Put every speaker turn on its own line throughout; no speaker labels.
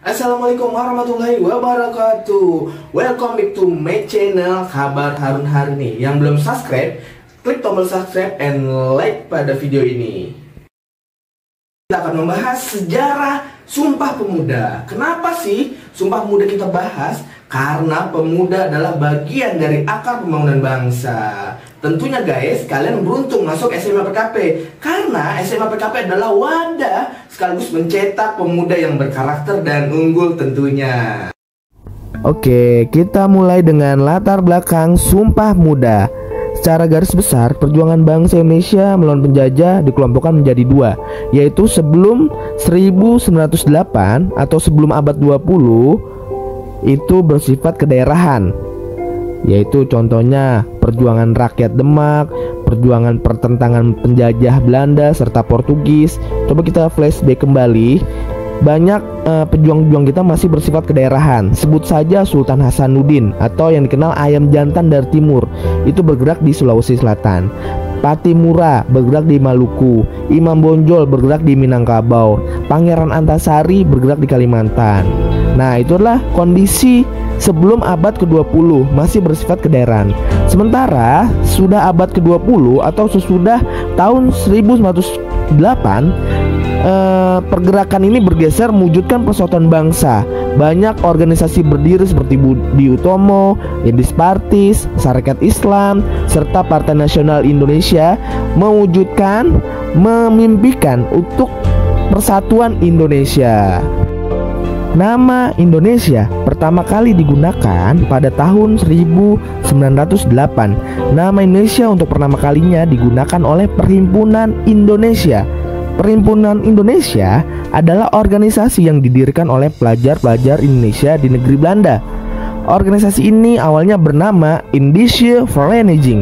Assalamualaikum warahmatullahi wabarakatuh. Welcome back to my channel Kabar Harun hari ini. Yang belum subscribe, klik tombol subscribe and like pada video ini. Kita akan membahas sejarah Sumpah Pemuda. Kenapa sih Sumpah Pemuda kita bahas? Karena pemuda adalah bagian dari akar pembangunan bangsa. Tentunya guys, kalian beruntung masuk SMA PKP. Karena SMA PKP adalah wadah sekaligus mencetak pemuda yang berkarakter dan unggul tentunya. Oke, kita mulai dengan latar belakang Sumpah Pemuda. Secara garis besar, perjuangan bangsa Indonesia melawan penjajah dikelompokkan menjadi dua, yaitu sebelum 1908 atau sebelum abad 20 itu bersifat kedaerahan, yaitu contohnya perjuangan rakyat Demak, perjuangan pertentangan penjajah Belanda serta Portugis. Coba kita flashback kembali, banyak pejuang-pejuang kita masih bersifat kedaerahan. Sebut saja Sultan Hasanuddin atau yang dikenal Ayam Jantan dari Timur, itu bergerak di Sulawesi Selatan. Patimura bergerak di Maluku, Imam Bonjol bergerak di Minangkabau, Pangeran Antasari bergerak di Kalimantan. Nah, itulah kondisi sebelum abad ke-20 masih bersifat kedaerahan. Sementara sudah abad ke-20 atau sesudah tahun 1908, pergerakan ini bergeser mewujudkan persatuan bangsa. Banyak organisasi berdiri seperti Budi Utomo, Indis Partis, Sarekat Islam, serta Partai Nasional Indonesia memimpikan untuk persatuan Indonesia. Nama Indonesia pertama kali digunakan pada tahun 1908. Nama Indonesia untuk pertama kalinya digunakan oleh Perhimpunan Indonesia. Perhimpunan Indonesia adalah organisasi yang didirikan oleh pelajar-pelajar Indonesia di negeri Belanda. Organisasi ini awalnya bernama Indische Vereniging.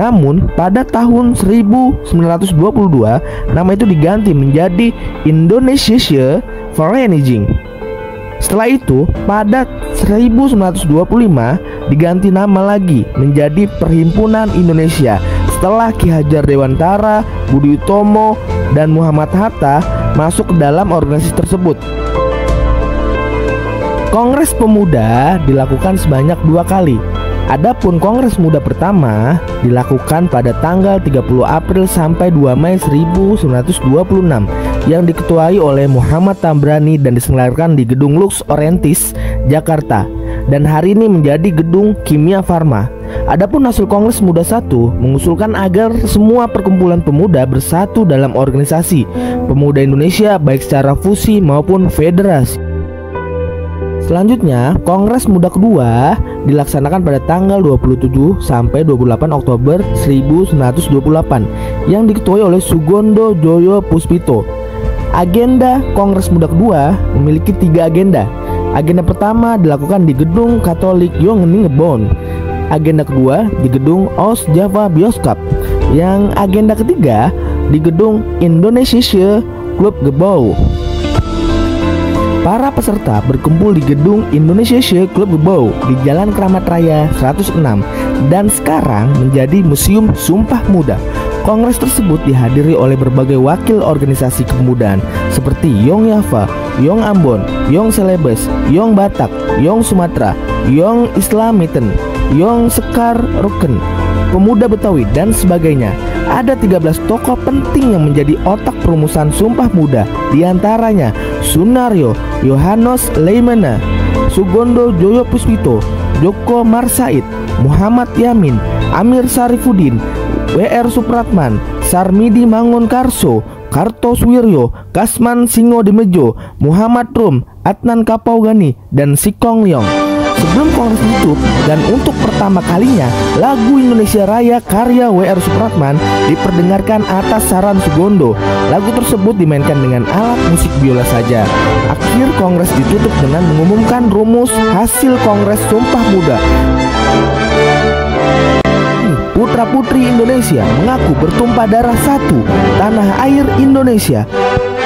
Namun pada tahun 1922 nama itu diganti menjadi Indonesische Vereniging. Setelah itu pada 1925 diganti nama lagi menjadi Perhimpunan Indonesia setelah Ki Hajar Dewantara, Budi Utomo, dan Muhammad Hatta masuk ke dalam organisasi tersebut. Kongres Pemuda dilakukan sebanyak 2 kali. Adapun Kongres Muda pertama dilakukan pada tanggal 30 April sampai 2 Mei 1926 yang diketuai oleh Muhammad Tambrani dan diselenggarakan di Gedung Lux Orientis, Jakarta, dan hari ini menjadi Gedung Kimia Farma. Adapun hasil Kongres Muda 1 mengusulkan agar semua perkumpulan pemuda bersatu dalam organisasi pemuda Indonesia baik secara fusi maupun federasi. Selanjutnya, Kongres Muda kedua dilaksanakan pada tanggal 27 sampai 28 Oktober 1928 yang diketuai oleh Sugondo Joyo Puspito. Agenda Kongres Muda kedua memiliki 3 agenda. Agenda pertama dilakukan di Gedung Katolik Yongeninggebon. Agenda kedua di Gedung Oost Java Bioskop. Yang agenda ketiga di Gedung Indonesische Club Gebouw. Para peserta berkumpul di Gedung Indonesische Club Gebouw di Jalan Kramat Raya 106 dan sekarang menjadi Museum Sumpah Pemuda. Kongres tersebut dihadiri oleh berbagai wakil organisasi kepemudaan seperti Yong Java, Yong Ambon, Yong Celebes, Yong Batak, Yong Sumatera, Yong Islamiten, Yong Sekar Ruken, Pemuda Betawi, dan sebagainya. Ada 13 tokoh penting yang menjadi otak perumusan Sumpah Pemuda, diantaranya Sunario, Yohanes Leimena, Sugondo Joyo Puspito, Joko Marsaid, Muhammad Yamin, Amir Sarifuddin, W.R. Supratman, Sarmidi Mangunkarso, Kartosuwiryo, Kasman Singodemejo, Muhammad Rum, Adnan Kapaugani, dan Sikong Leong. Sebelum Kongres ditutup dan untuk pertama kalinya lagu Indonesia Raya karya W.R. Supratman diperdengarkan atas saran Sugondo. Lagu tersebut dimainkan dengan alat musik biola saja. Akhir Kongres ditutup dengan mengumumkan rumus hasil Kongres Sumpah Pemuda. Putra-putri Indonesia mengaku bertumpah darah 1, tanah air Indonesia.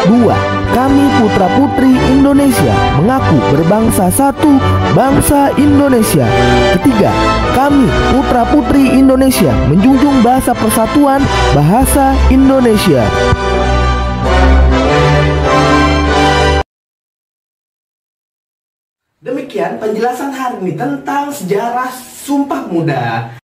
2. Kami putra-putri Indonesia mengaku berbangsa 1, bangsa Indonesia. 3. Kami putra-putri Indonesia menjunjung bahasa persatuan, bahasa Indonesia. Demikian penjelasan hari ini tentang sejarah Sumpah Pemuda.